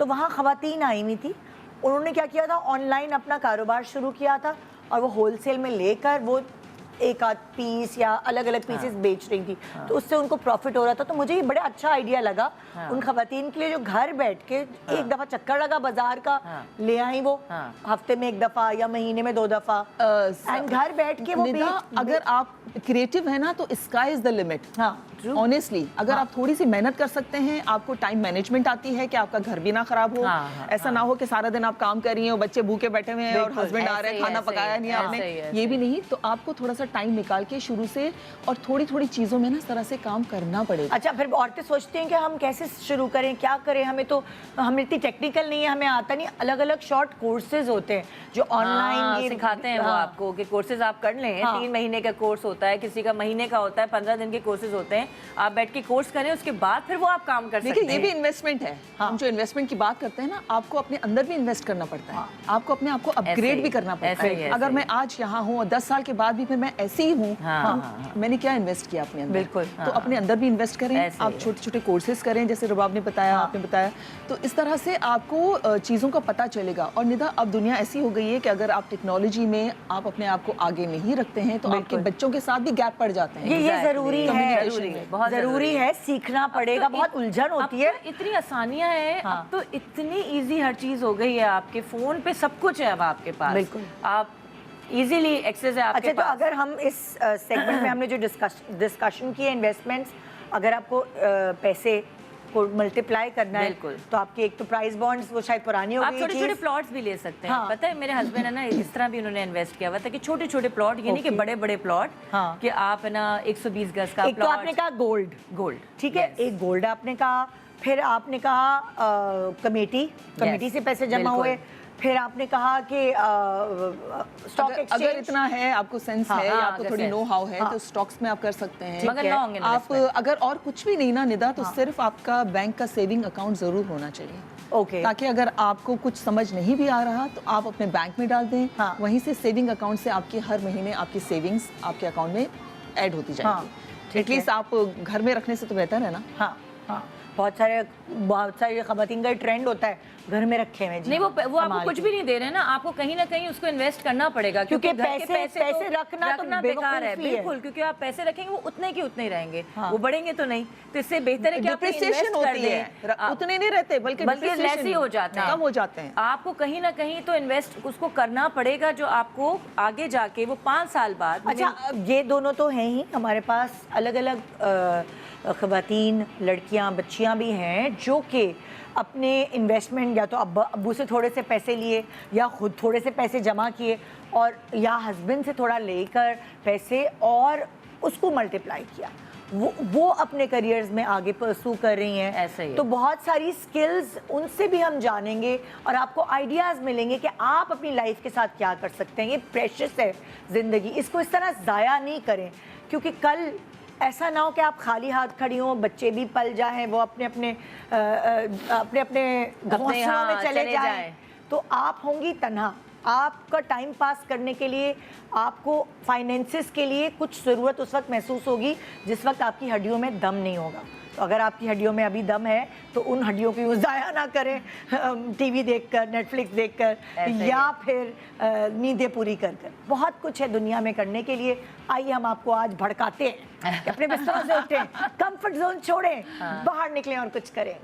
तो वहाँ ख़वातीन आई हुई थी, उन्होंने क्या किया था, ऑनलाइन अपना कारोबार शुरू किया था और वो होलसेल में लेकर वो एक आध पीस या अलग अलग पीसेस बेच रही थी। तो उससे उनको प्रॉफिट हो रहा था। तो मुझे ये बड़ा अच्छा आइडिया लगा उन खवातीन के लिए जो घर बैठ के एक दफ़ा चक्कर लगा बाजार का, ले आई वो हफ्ते में एक दफ़ा या महीने में 2 दफ़ा, एंड घर बैठ के वो अगर आप क्रिएटिव है ना तो स्काई इज द लिमिट। हाँ, ऑनेस्टली अगर आप थोड़ी सी मेहनत कर सकते हैं, आपको टाइम मैनेजमेंट आती है कि आपका घर भी ना खराब हो, ऐसा ना हो कि सारा दिन आप काम कर रही हैं और बच्चे भूखे बैठे हुए हैं और हस्बैंड आ रहे हैं, खाना पकाया नहीं आपने, ये भी नहीं। तो आपको थोड़ा सा टाइम निकाल के शुरू से और थोड़ी थोड़ी चीज़ों में ना इस तरह से काम करना पड़ेगा। अच्छा, फिर औरतें सोचती हैं कि हम कैसे शुरू करें, क्या करें, हमें इतनी टेक्निकल नहीं है, हमें आता नहीं। अलग अलग शॉर्ट कोर्सेज होते हैं जो ऑनलाइन सिखाते हैं वो आपको कि कोर्सेज आप कर लें। 3 महीने का कोर्स होता है, किसी का महीने का होता है, 15 दिन के कोर्सेज होते हैं। आप बैठ के कोर्स करें, उसके बाद फिर वो आप काम कर सकते हैं। देखिए, ये भी इन्वेस्टमेंट है। हम जो इन्वेस्टमेंट की बात करते हैं ना, आपको अपने अंदर भी इन्वेस्ट करना पड़ता है, आपको अपने आप को अपग्रेड भी करना पड़ता है। अगर मैं आज यहाँ हूँ और 10 साल के बाद भी फिर मैं ऐसी ही हूँ, मैंने क्या इन्वेस्ट किया अपने अंदर? बिल्कुल। तो अपने अंदर भी इन्वेस्ट करें, आप छोटे छोटे कोर्सेज करें, जैसे रुबाब ने बताया, आपने बताया। तो इस तरह से आपको चीज़ों का पता चलेगा। और निदा, अब दुनिया ऐसी हो गई है कि अगर आप टेक्नोलॉजी में आप अपने आप को आगे नहीं रखते हैं तो आपके बच्चों के साथ भी गैप पड़ जाते हैं। ये ज़रूरी है, बहुत ज़रूरी है, सीखना पड़ेगा। बहुत उलझन होती है, इतनी आसानियां हैं। अब तो इतनी इजी हर चीज हो गई है, आपके फोन पे सब कुछ है अब आपके पास। बिल्कुल, आप इजीली एक्सेस है आपके पास। तो अगर हम इस सेगमेंट में हमने जो डिस्कशन किए इन्वेस्टमेंट्स, अगर आपको पैसे को मल्टीप्लाई करना है तो आपके एक तो प्राइस बॉन्ड्स वो शायद पुरानी हो गई, आप छोटे छोटे प्लॉट्स भी ले सकते हैं। पता है मेरे हस्बैंड है ना, इस तरह भी उन्होंने इन्वेस्ट किया हुआ था कि छोटे छोटे प्लॉट, ये नहीं कि बड़े बड़े प्लॉट, कि आप है ना 120 गज का प्लॉट। तो आपने कहा गोल्ड, ठीक है, एक गोल्ड आपने कहा, फिर आपने कहा कमेटी से पैसे जमा हुए, फिर आपने कहा कि स्टॉक एक्सचेंज, अगर इतना है आपको सेंस है या आपको थोड़ी नो हाउ है तो स्टॉक्स में आप कर सकते हैं। मगर लॉन्ग आप अगर और कुछ भी नहीं ना निदा, तो सिर्फ आपका बैंक का सेविंग अकाउंट जरूर होना चाहिए। ताकि अगर आपको कुछ समझ नहीं भी आ रहा तो आप अपने बैंक में डाल दें, वहीं से सेविंग अकाउंट से आपकी हर महीने आपकी सेविंग्स आपके अकाउंट में ऐड होती जाएगी। एटलीस्ट आप घर में रखने से तो बेहतर है ना। बहुत सारे खवातीन का ट्रेंड होता है घर में रखे हुए। नहीं, वो आपको कुछ भी नहीं दे रहे ना, आपको कहीं ना कहीं उसको इन्वेस्ट करना पड़ेगा, क्योंकि पैसे रखना तो बेकार है। बिल्कुल, क्योंकि आप पैसे रखेंगे वो उतने के उतने रहेंगे, वो बढ़ेंगे तो नहीं। तो इससे बेहतर है कि आप डिप्रिसिएशन होती है, उतने नहीं रहते बल्कि लेस ही हो जाते हैं, कम हो जाते हैं। आपको कहीं ना कहीं तो इन्वेस्ट उसको करना पड़ेगा, जो आपको आगे जाके वो 5 साल बाद। अच्छा, ये दोनों तो हैं ही हमारे पास, अलग अलग खवातीन, लड़कियां, बच्चियां भी हैं जो कि अपने इन्वेस्टमेंट या तो अब्बू से थोड़े से पैसे लिए या खुद थोड़े से पैसे जमा किए और या हस्बैंड से थोड़ा लेकर पैसे और उसको मल्टीप्लाई किया, वो अपने करियर्स में आगे परसू कर रही हैं। ऐसे ही तो बहुत सारी स्किल्स उनसे भी हम जानेंगे और आपको आइडियाज़ मिलेंगे कि आप अपनी लाइफ के साथ क्या कर सकते हैं। ये प्रेशियस है ज़िंदगी, इसको इस तरह ज़ाया नहीं करें, क्योंकि कल ऐसा ना हो कि आप खाली हाथ खड़ी हो, बच्चे भी पल जाएं, वो अपने अपने घोंसलों में चले जाएं, तो आप होंगी तन्हा। आपका टाइम पास करने के लिए, आपको फाइनेंसेस के लिए कुछ ज़रूरत उस वक्त महसूस होगी जिस वक्त आपकी हड्डियों में दम नहीं होगा। तो अगर आपकी हड्डियों में अभी दम है तो उन हड्डियों को ज़ाया ना करें टीवी देखकर, नेटफ्लिक्स देखकर या फिर नींदें पूरी कर कर। बहुत कुछ है दुनिया में करने के लिए। आइए हम आपको आज भड़काते हैं, अपने बिस्तरों से उठें, कंफर्ट जोन छोड़ें, बाहर निकलें और कुछ करें।